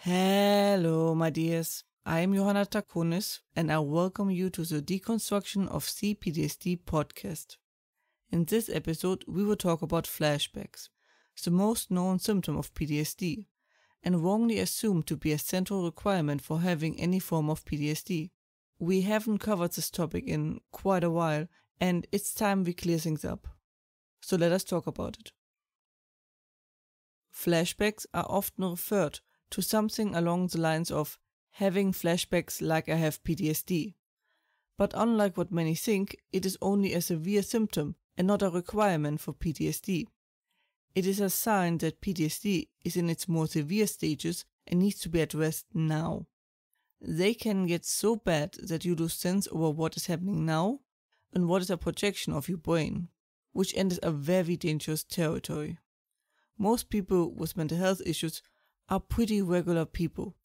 Hello, my dears. I am Johanna Takonis, and I welcome you to the Deconstruction of C-PTSD podcast. In this episode, we will talk about flashbacks, the most known symptom of PTSD, and wrongly assumed to be a central requirement for having any form of PTSD. We haven't covered this topic in quite a while, and it's time we clear things up. So let us talk about it. Flashbacks are often referred to something along the lines of having flashbacks like I have PTSD. But unlike what many think, it is only a severe symptom and not a requirement for PTSD. It is a sign that PTSD is in its more severe stages and needs to be addressed now. They can get so bad that you lose sense over what is happening now and what is a projection of your brain, which enters a very dangerous territory. Most people with mental health issues are pretty regular people,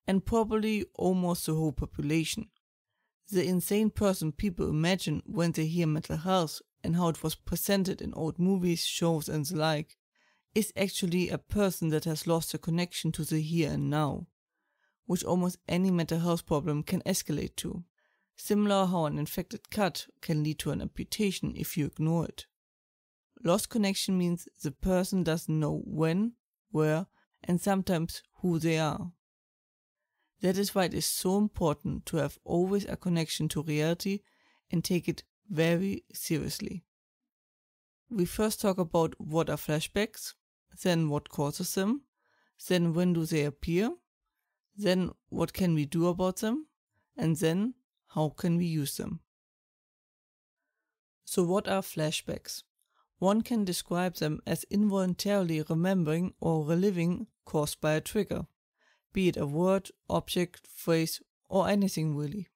and probably almost the whole population. The insane person people imagine when they hear mental health and how it was presented in old movies, shows and the like, is actually a person that has lost the connection to the here and now, which almost any mental health problem can escalate to, similar how an infected cut can lead to an amputation if you ignore it. Lost connection means the person doesn't know when, where, and sometimes who they are. That is why it is so important to have always a connection to reality and take it very seriously. We first talk about what are flashbacks, then what causes them, then when do they appear, then what can we do about them, and then how can we use them. So what are flashbacks? One can describe them as involuntarily remembering or reliving caused by a trigger, be it a word, object, phrase, or anything really.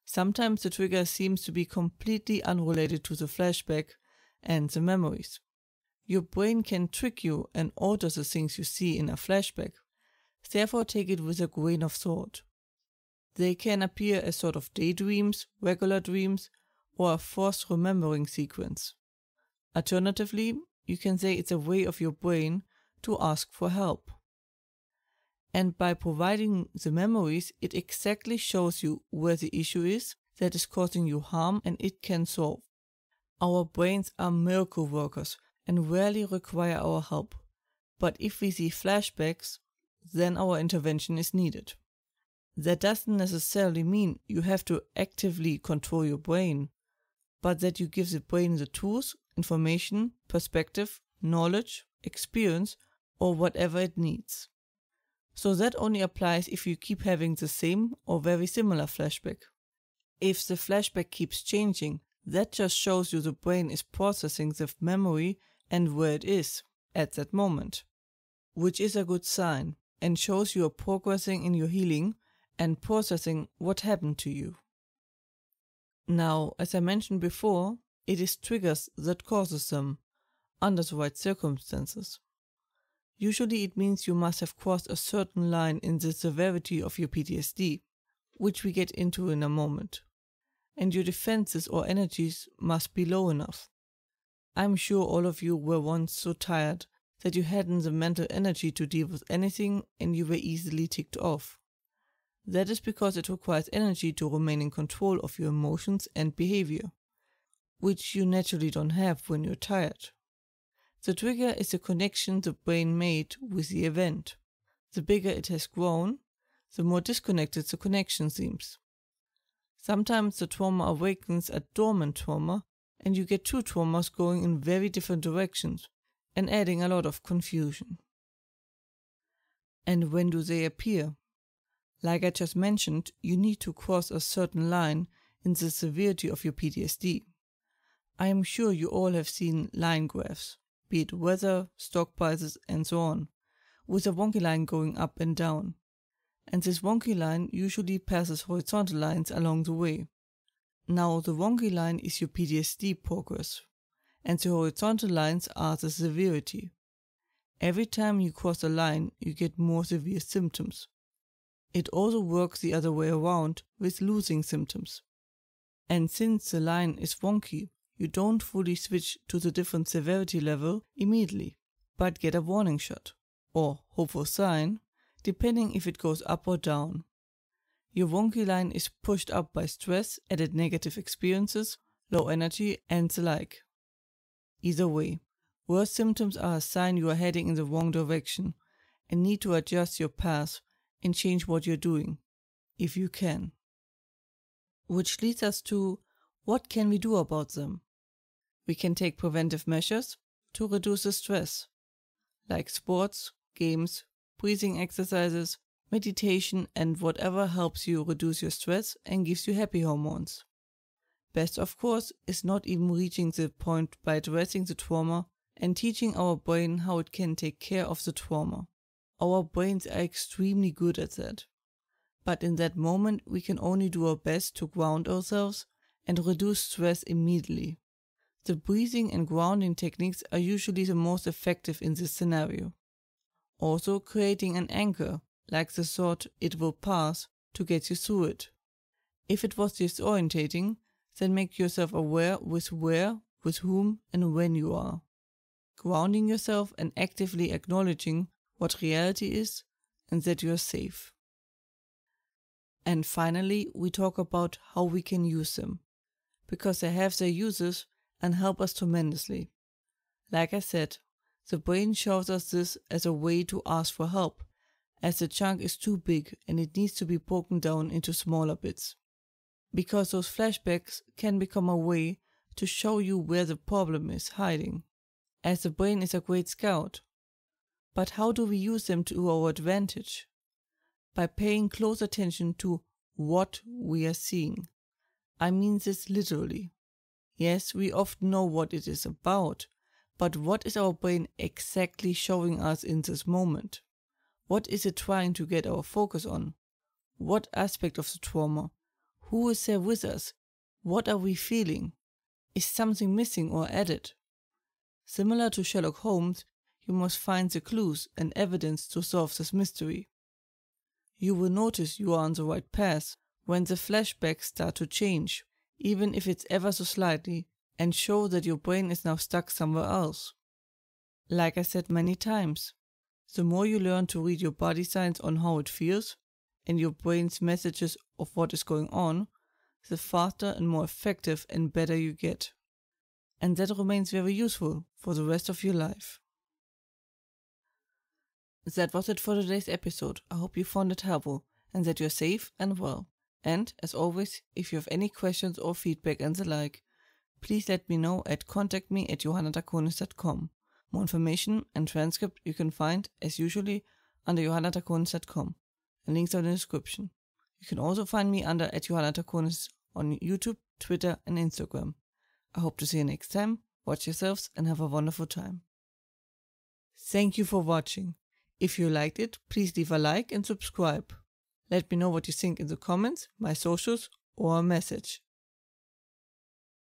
Sometimes the trigger seems to be completely unrelated to the flashback and the memories. Your brain can trick you and alter the things you see in a flashback, therefore take it with a grain of salt. They can appear as sort of daydreams, regular dreams, or a forced remembering sequence. Alternatively, you can say it's a way of your brain to ask for help. And by providing the memories, it exactly shows you where the issue is that is causing you harm and it can solve. Our brains are miracle workers and rarely require our help. But if we see flashbacks, then our intervention is needed. That doesn't necessarily mean you have to actively control your brain, but that you give the brain the tools, information, perspective, knowledge, experience, or whatever it needs. So that only applies if you keep having the same or very similar flashback. If the flashback keeps changing, that just shows you the brain is processing the memory and where it is at that moment, which is a good sign and shows you are progressing in your healing and processing what happened to you. Now, as I mentioned before, it is triggers that causes them, under the right circumstances. Usually it means you must have crossed a certain line in the severity of your PTSD, which we get into in a moment, and your defenses or energies must be low enough. I'm sure all of you were once so tired that you hadn't the mental energy to deal with anything and you were easily ticked off. That is because it requires energy to remain in control of your emotions and behavior, which you naturally don't have when you're tired. The trigger is the connection the brain made with the event. The bigger it has grown, the more disconnected the connection seems. Sometimes the trauma awakens a dormant trauma, and you get two traumas going in very different directions and adding a lot of confusion. And when do they appear? Like I just mentioned, you need to cross a certain line in the severity of your PTSD. I am sure you all have seen line graphs, be it weather, stock prices, and so on, with a wonky line going up and down. And this wonky line usually passes horizontal lines along the way. Now the wonky line is your PTSD progress, and the horizontal lines are the severity. Every time you cross a line, you get more severe symptoms. It also works the other way around with losing symptoms. And since the line is wonky, you don't fully switch to the different severity level immediately, but get a warning shot, or hopeful sign, depending if it goes up or down. Your wonky line is pushed up by stress, added negative experiences, low energy, and the like. Either way, worse symptoms are a sign you are heading in the wrong direction and need to adjust your path and change what you're doing, if you can. Which leads us to, what can we do about them? We can take preventive measures to reduce the stress, like sports, games, breathing exercises, meditation, and whatever helps you reduce your stress and gives you happy hormones. Best, of course, is not even reaching the point by addressing the trauma and teaching our brain how it can take care of the trauma. Our brains are extremely good at that. But in that moment, we can only do our best to ground ourselves and reduce stress immediately. The breathing and grounding techniques are usually the most effective in this scenario. Also, creating an anchor, like the thought "it will pass," to get you through it. If it was disorientating, then make yourself aware with where, with whom, and when you are. Grounding yourself and actively acknowledging what reality is and that you are safe. And finally, we talk about how we can use them, because they have their uses and help us tremendously. Like I said, the brain shows us this as a way to ask for help, as the chunk is too big and it needs to be broken down into smaller bits. Because those flashbacks can become a way to show you where the problem is hiding, as the brain is a great scout. But how do we use them to our advantage? By paying close attention to what we are seeing. I mean this literally. Yes, we often know what it is about, but what is our brain exactly showing us in this moment? What is it trying to get our focus on? What aspect of the trauma? Who is there with us? What are we feeling? Is something missing or added? Similar to Sherlock Holmes, you must find the clues and evidence to solve this mystery. You will notice you are on the right path when the flashbacks start to change, even if it's ever so slightly, and show that your brain is now stuck somewhere else. Like I said many times, the more you learn to read your body signs on how it feels, and your brain's messages of what is going on, the faster and more effective and better you get. And that remains very useful for the rest of your life. That was it for today's episode. I hope you found it helpful and that you're safe and well. And, as always, if you have any questions or feedback and the like, please let me know at contactme@johannatakonis.com. More information and transcript you can find, as usually, under johannatakonis.com, and links are in the description. You can also find me under @johannatakonis on YouTube, Twitter, and Instagram. I hope to see you next time. Watch yourselves and have a wonderful time. Thank you for watching. If you liked it, please leave a like and subscribe. Let me know what you think in the comments, my socials, or a message.